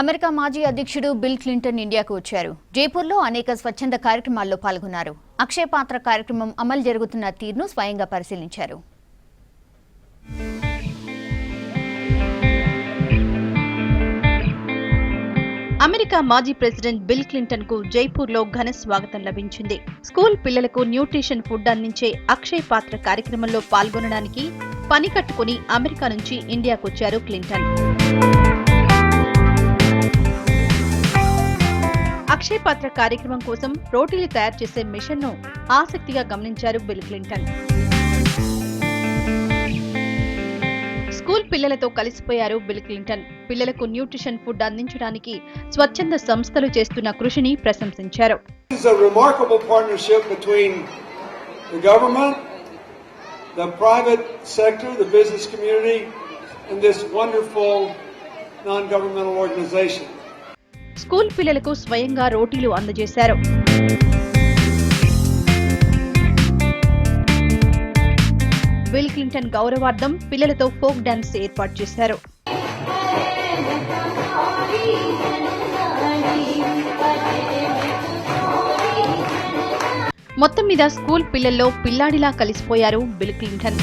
America మాజీ అధ్యక్షుడు bill Clinton ఇండియాకు వచ్చారు. జైపూర్లో అనేక స్వచ్ఛంద కార్యక్రమాల్లో పాల్గొన్నారు. అక్షయ పాత్ర కార్యక్రమం అమలు జరుగుతున్న తీరును స్వయంగా పరిశీలించారు. అమెరికా మాజీ ప్రెసిడెంట్ బిల్ క్లింటన్ కు జైపూర్లో ఘన స్వాగతం లభించింది. స్కూల్ పిల్లలకు న్యూట్రిషన్ ఫుడ్ అందించే అక్షయ్ పాత్ర కార్యక్రమంలో పాల్గొనడానికి పని కట్టుకుని అమెరికా నుంచి ఇండియాకొచ్చారు క్లింటన్. అక్షయ్ పాత్ర కార్యక్రమం కోసం రోటీలు తయారు చేసే మిషన్ ను ఆసక్తిగా గమనించారు బిల్ క్లింటన్. స్కూల్ పిల్లలతో కలిసిపోయారు బిల్ క్లింటన్. పిల్లలకు న్యూట్రిషన్ ఫుడ్ అందించడానికి స్వచ్ఛంద సంస్థలు చేస్తున్న కృషిని ప్రశంసించారు. స్కూల్ పిల్లలకు స్వయంగా రోటీలు అందజేశారు. బిల్ క్లింటన్ గౌరవార్థం పిల్లలతో ఫోక్ డాన్స్ ఏర్పాటు చేశారు. మొత్తం మీద స్కూల్ పిల్లల్లో పిల్లాడిలా కలిసిపోయారు బిల్ క్లింటన్.